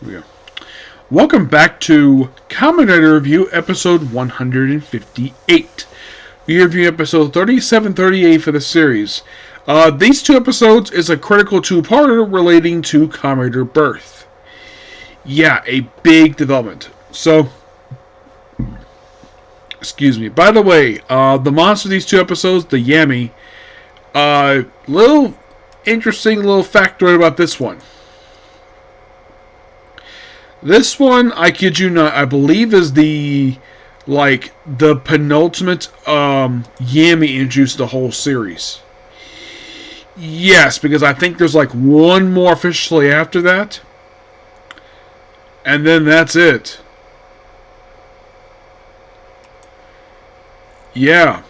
we go. Welcome back to Kamen Review, episode 158. We review episode 3738 for the series. These two episodes is a critical two-parter relating to Kamen birth. Yeah, a big development. So, excuse me. By the way, the monster of these two episodes, the Yami, little interesting little factoid about this one. This one, I kid you not, I believe is the penultimate Yami introduced the whole series. Yes, because I think there's one more officially after that. And then that's it. Yeah.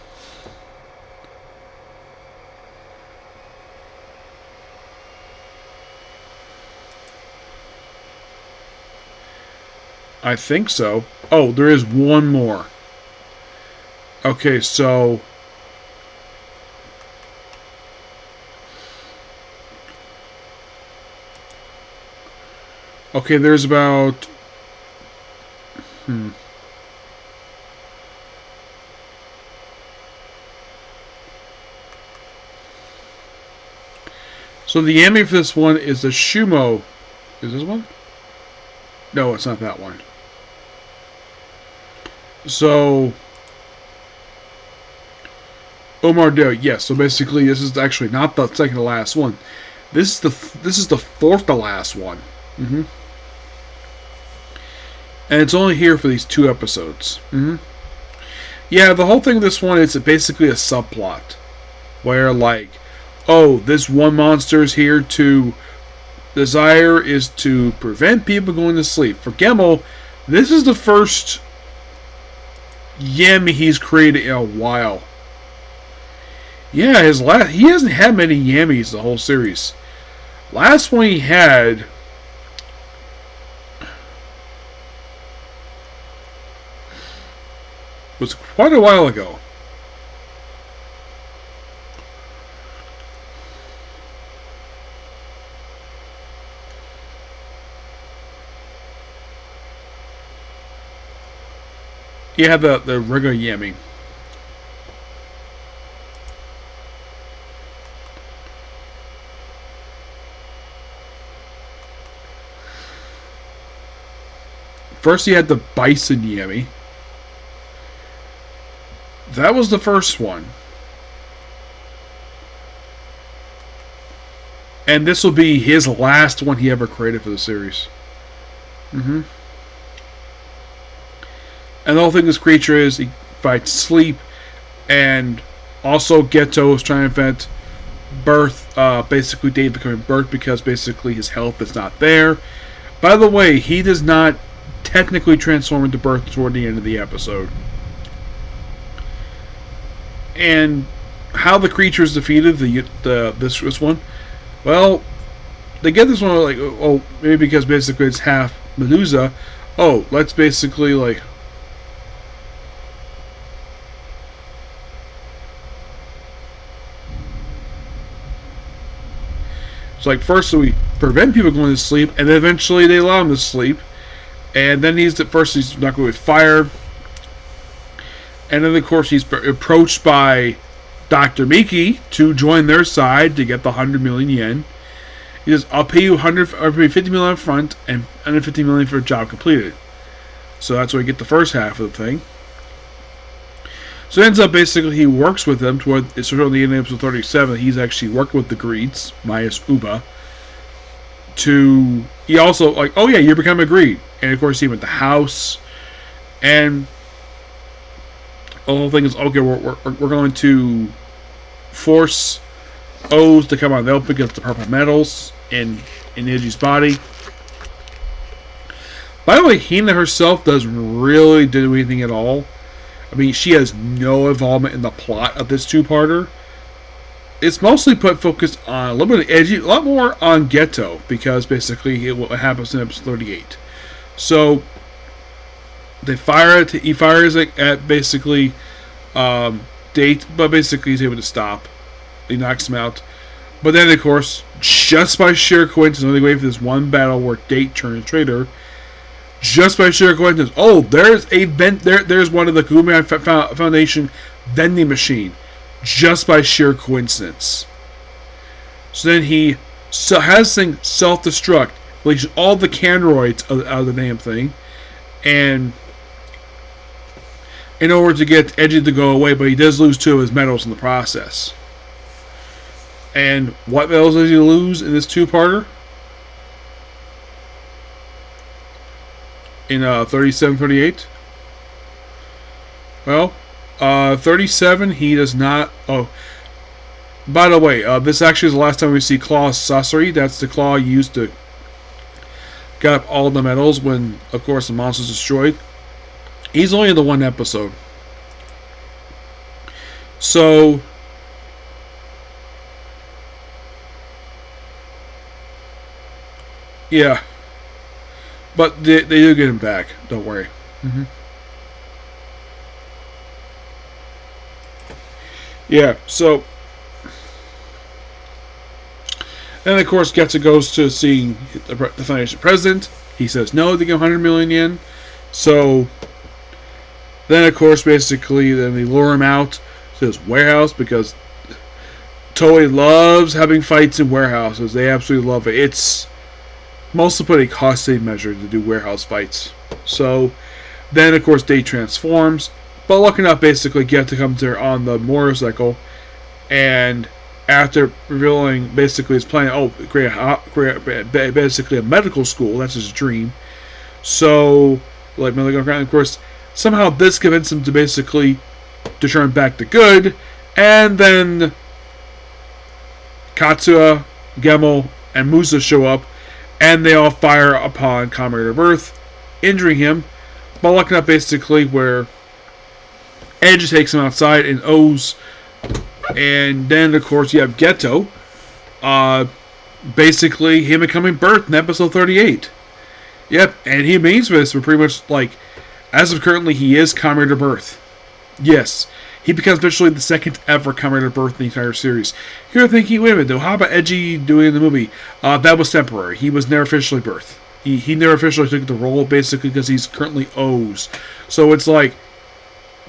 I think so. Oh, there is one more. Okay, so... Okay, there's about... So the Yami for this one is the Shumo. Is this one? No, it's not that one. So... Omar Dale, yes. So basically, this is actually not the second to last one. This is the fourth to last one. And it's only here for these two episodes. Yeah, the whole thing of this one is basically a subplot. Where, oh, this one monster is here to... Desire is to prevent people going to sleep. For Gemmel, this is the first Yami he's created in a while. Yeah, he hasn't had many Yamis the whole series. Last one he had... was quite a while ago. He had the regular Yami. First he had the Bison Yami. That was the first one. And this will be his last one he ever created for the series. And the whole thing this creature is, he fights sleep, and also Geto is trying to prevent birth, basically Dave becoming birth because basically his health is not there. By the way, he does not technically transform into birth toward the end of the episode. And how the creature is defeated, this one, well, they get this one oh, maybe because basically it's half Medusa. Oh, let's basically so first we prevent people going to sleep, and then eventually they allow him to sleep. And then he's not going with fire. And then, of course, he's approached by Dr. Miki to join their side to get the 100 million yen. He says, I'll pay you 50 million up front and 150 million for a job completed. So that's where we get the first half of the thing. So it ends up basically he works with them toward it's around the end of episode 37. He's actually working with the Greeds, minus Uba. He also oh yeah, you become a Greed. And of course he went to house, and the whole thing is okay. We're going to force O's to come on. They'll pick up the purple metals in Iji's body. By the way, Hina herself doesn't really do anything at all. I mean, she has no involvement in the plot of this two-parter. It's mostly focused on a little bit of Eiji, a lot more on Geto, because basically what happens in episode 38. So they fire it. He fires it at basically Date, but basically he's able to stop. He knocks him out. But then, of course, just by sheer coincidence, only wait for this one battle where Date turns traitor. Just by sheer coincidence, oh, there's a vent. There's one of the Kamen Foundation vending machine. Just by sheer coincidence. So then he has things self-destruct, releases all the candroids out of the damn thing, and in order to get Edgy to go away, but he does lose 2 of his medals in the process. And what medals does he lose in this 2-parter? In 37-38? Well, 37 he does not... Oh, by the way, this actually is the last time we see Claw's sorcery. That's the claw used to get up all the medals when, of course, the monster's destroyed. He's only in the 1 episode. So... yeah. But they do get him back. Don't worry. Yeah, so... then, of course, Getsu goes to see the Foundation president. He says no, they give 100 million yen. So... then, of course, basically, then they lure him out to this warehouse because Toei loves having fights in warehouses. They absolutely love it. It's mostly put a cost-saving measure to do warehouse fights. So, then, of course, Day transforms. But lucky enough, basically, Get to come there on the motorcycle. And after revealing, basically, his plan, create basically a medical school. That's his dream. So, like, of course, somehow this convinced him to basically to turn back to good. And then Katsuya, Gemmel, and Musa show up. And they all fire upon Kamen of Earth, injuring him. But lucky enough, basically, where Edge takes him outside and O's. And then, of course, you have Geto. Basically, him becoming birthed in episode 38. Yep, and he means this for pretty much, like, as of currently, he is Kamen of Earth. Yes, he becomes officially the 2nd ever Kamen of Earth in the entire series. You're thinking, wait a minute, though, how about Edgy doing the movie? That was temporary. He was never officially birthed. He never officially took the role, basically, because he's currently O's. So it's like,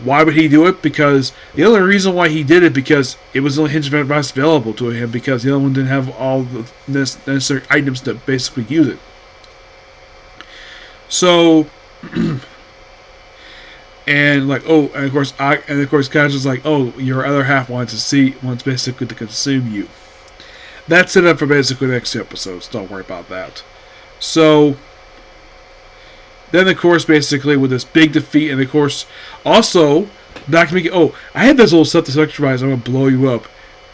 why would he do it? Because the only reason why he did it, because it was the only Hinge advice available to him, because the other one didn't have all the necessary items to basically use it. So, and like, oh, and of course, Kaja's like, oh, your other half wants basically to consume you. That's it up for basically the next 2 episodes. Don't worry about that. So, then, of course, basically, with this big defeat, and of course, also, Dr. Miki, oh, I had this little stuff to exercise, I'm going to blow you up.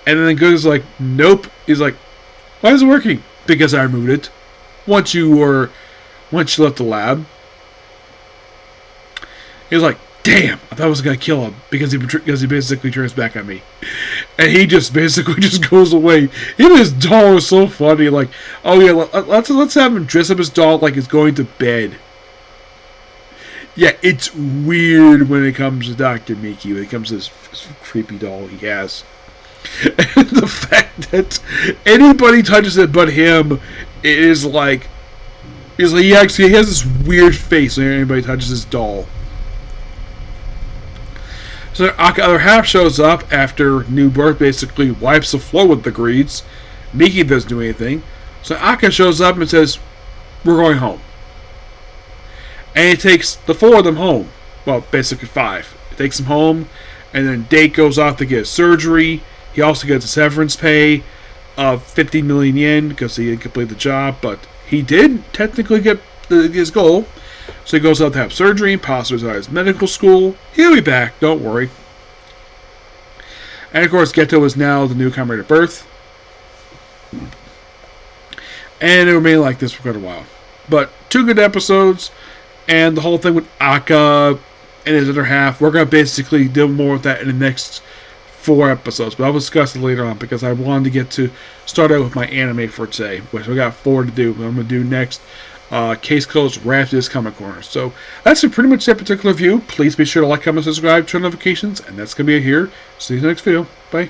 And then Google's like, nope. He's like, why is it working? Because I removed it. Once you left the lab. He was like, damn, I thought I was going to kill him, because he basically turns back on me. And he just basically just goes away. Even his doll was so funny, like, oh yeah, let's have him dress up his doll like he's going to bed. Yeah, it's weird when it comes to Dr. Miki, when it comes to this creepy doll he has. And the fact that anybody touches it but him is like, he has this weird face when anybody touches his doll. So the other half shows up after New Birth basically wipes the floor with the greeds. Miki doesn't do anything. So Aka shows up and says, we're going home. And it takes the 4 of them home. Well, basically 5. It takes them home, and then Date goes off to get surgery. He also gets a severance pay of 50 million yen because he didn't complete the job, but he did technically get his goal. So he goes out to have surgery, passes out his medical school. He'll be back, don't worry. And of course, Geto is now the new Kamen of Earth. And it remained like this for quite a while. But 2 good episodes. And the whole thing with Aka and his other half, we're going to basically deal more with that in the next 4 episodes. But I'll discuss it later on because I wanted to get to start out with my anime for today, which we got 4 to do. What I'm going to do next, Case Closed, right after this Comic Corner. So that's pretty much that particular view. Please be sure to like, comment, subscribe, turn notifications, and that's going to be it here. See you in the next video. Bye.